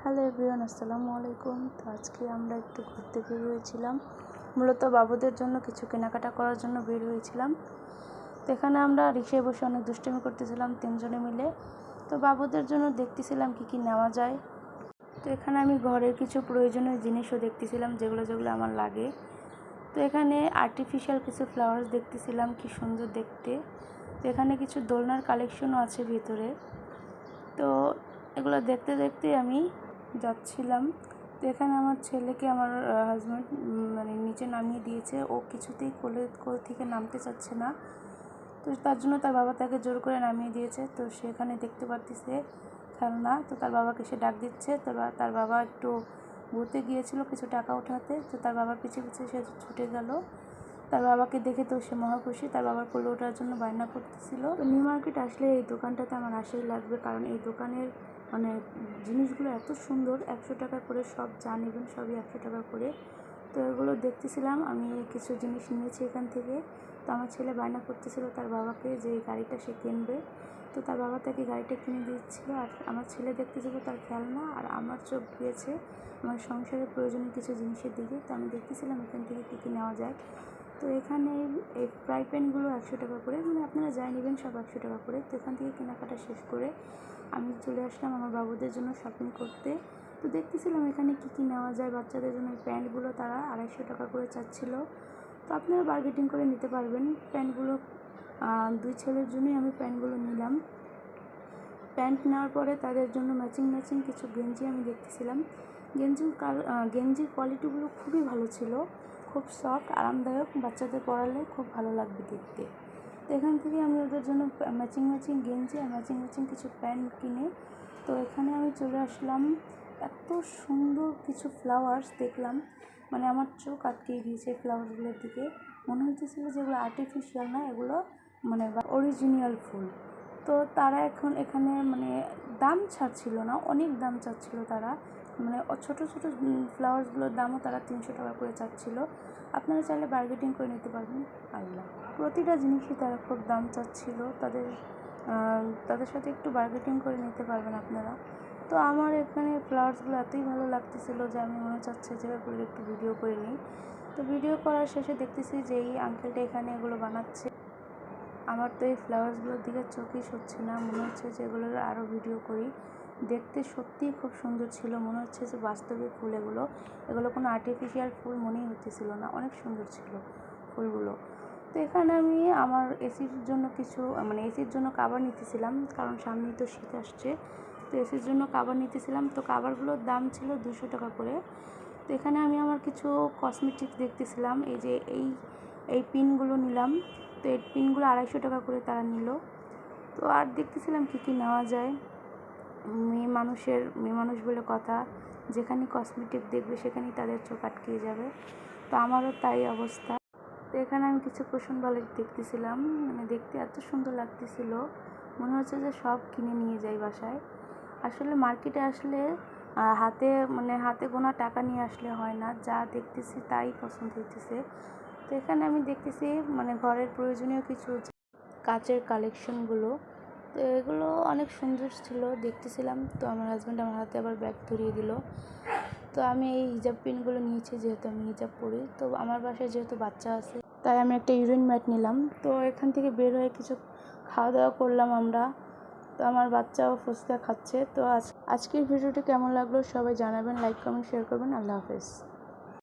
Hello everyone, আসসালামু আলাইকুম। তো আজকে আমরা একটু ঘুরতে বের হয়েছিলাম, মূলত বাবুদের জন্য কিছু কেনাকাটা করার জন্য বের হয়েছিলাম। তো এখানে আমরা রিক্সায় বসে অনেক দুষ্টুমি করতেছিলাম তিনজনে মিলে। তো বাবুদের জন্য দেখতেছিলাম কি নেওয়া যায়। তো এখানে আমি ঘরের কিছু প্রয়োজনীয় জিনিসও দেখতেছিলাম, যেগুলো আমার লাগে। তো এখানে আর্টিফিশিয়াল কিছু ফ্লাওয়ার্স দেখতেছিলাম, কি সুন্দর দেখতে। তো এখানে কিছু দোলনার কালেকশনও আছে ভিতরে। তো এগুলো দেখতে দেখতে আমি যাচ্ছিলাম। তো এখানে আমার ছেলেকে আমার হাজব্যান্ড নিচে নামিয়ে দিয়েছে। ও কিছুতেই কোল থেকে নামতে চাচ্ছে না। তো তার জন্য তার বাবা তাকে জোর করে নামিয়ে দিয়েছে। তো সেখানে দেখতে পারতেছে খেলনা। তো তার বাবাকে সে ডাক দিচ্ছে। তার বাবা একটু ঘুরতে গিয়েছিল কিছু টাকা উঠাতে। তো তার বাবার পিছে পিছে সে ছুটে গেল। তার বাবাকে দেখে তো সে মহা খুশি, তার বাবার কোলে ওঠার জন্য বায়না করতেছিল। তো নিউ মার্কেট আসলে এই দোকানটাতে আমার আসেই লাগবে, কারণ এই দোকানের জিনিসগুলো এত সুন্দর। 100 টাকা করে সব, যা নেবেন সবই 100 টাকা করে। তো এগুলো দেখতেছিলাম, আমি কিছু জিনিস নিয়েছি এখান থেকে। তো আমার ছেলে বায়না করতেছিল তার বাবাকে যে এই গাড়িটা সে কিনবে। তো তার বাবা তাকে গাড়িটা কিনে দিচ্ছিল, আর আমার ছেলে দেখতেছিল তার খেলনা। আর আমার চোখ গিয়েছে আমার সংসারের প্রয়োজনীয় কিছু জিনিসের দিকে। তো আমি দেখতেছিলাম এখান থেকে কী নেওয়া যায়। তো এখানে এই ফ্রাই প্যানগুলো 100 টাকা করে, আপনারা যাই নেবেন সব 100 টাকা করে। তো এখান থেকে কেনাকাটা শেষ করে আমি চলে আসলাম আমার বাবুদের জন্য শপিং করতে। তো দেখতেছিলাম এখানে কী নেওয়া যায় বাচ্চাদের জন্য। প্যান্টগুলো তারা 250 টাকা করে চাচ্ছিল। তো আপনারা বার্গেটিং করে নিতে পারবেন। প্যান্টগুলো 2 ছেলের জন্যই আমি প্যান্টগুলো নিলাম। প্যান্ট নেওয়ার পরে তাদের জন্য ম্যাচিং কিছু গেঞ্জি আমি দেখতেছিলাম। গেঞ্জির কোয়ালিটিগুলো খুবই ভালো ছিল, খুব সফট, আরামদায়ক, বাচ্চাদের পরালে খুব ভালো লাগবে দেখতে। তো এখান থেকে আমি ওদের জন্য ম্যাচিং গেঞ্জি আর ম্যাচিং কিছু প্যান্ট কিনে তো এখানে আমি চলে আসলাম। এত সুন্দর কিছু ফ্লাওয়ার্স দেখলাম, আমার চোখ আটকে দিয়েছে ফ্লাওয়ার্সগুলোর দিকে। মনে হচ্ছিল যে এগুলো আর্টিফিশিয়াল না, এগুলো অরিজিনাল ফুল। তো তারা এখন এখানে দাম ছাড়ছিল না, অনেক দাম চাচ্ছিল তারা। ছোটো ফ্লাওয়ার্সগুলোর দামও তারা 300 টাকা করে চাচ্ছিল। আপনারা চাইলে বার্গেটিং করে নিতে পারবেন। প্রতিটা জিনিসই তারা খুব দাম চাচ্ছিল। তাদের সাথে একটু বার্গেটিং করে নিতে পারবেন আপনারা। তো আমার এখানে ফ্লাওয়ার্সগুলো এতই ভালো লাগতেছিল যে আমি মনে চাচ্ছে যে এগুলো একটু ভিডিও করে নিই। তো ভিডিও করার শেষে দেখতেছি যে এই আঙ্কেলটা এখানে এগুলো বানাচ্ছে। আমার তো এই ফ্লাওয়ার্সগুলোর দিকে চোখই সরছে না, মনে হচ্ছে যে এগুলোর আরও ভিডিও করি। দেখতে সত্যিই খুব সুন্দর ছিল, মনে হচ্ছে যে বাস্তবে ফুল। এগুলো কোনো আর্টিফিশিয়াল ফুল মনেই হচ্ছিল না, অনেক সুন্দর ছিল ফুলগুলো। তো এখানে আমি আমার এসির জন্য এসির জন্য কাভার নিতেছিলাম, কারণ সামনেই তো শীত আসছে। তো এসির জন্য কাভার নিতেছিলাম। তো কাভারগুলোর দাম ছিল 200 টাকা করে। তো এখানে আমি আমার কিছু কসমেটিক্স দেখতেছিলাম। এই যে এই পিনগুলো নিলাম। তো এই পিনগুলো 250 টাকা করে তারা নিল। তো আর দেখতেছিলাম কী নেওয়া যায়। মেয়ে মানুষ বলে কথা, যেখানে কসমেটিক দেখবে সেখানেই তাদের চোখ আটকিয়ে যাবে। তো আমারও তাই অবস্থা। তো এখানে আমি কিছু কুশন বালিশ দেখতেছিলাম, দেখতে এত সুন্দর লাগতেছিল, মনে হচ্ছে যে সব কিনে নিয়ে যাই বাসায়। আসলে মার্কেটে আসলে হাতে গোনা টাকা নিয়ে আসলে হয় না, যা দেখতেছি তাই পছন্দ হইতেছে। তো এখানে আমি দেখতেছি ঘরের প্রয়োজনীয় কিছু কাচের কালেকশনগুলো। তো এগুলো অনেক সুন্দর ছিল, দেখতেছিলাম। তো আমার হাজব্যান্ড আমার হাতে আবার ব্যাগ ধরিয়ে দিল। তো আমি এই হিজাব পিনগুলো নিয়েছি, যেহেতু আমি হিজাব পরি। তো আমার বাসায় যেহেতু বাচ্চা আছে, তাই আমি একটা ইউরিন ম্যাট নিলাম। তো এখান থেকে বের হয়ে কিছু খাওয়া দাওয়া করলাম আমরা। তো আমার বাচ্চাও ফুচকা খাচ্ছে। তো আজকের ভিডিওটি কেমন লাগলো সবাই জানাবেন, লাইক কমেন্ট শেয়ার করবেন। আল্লাহ হাফেজ।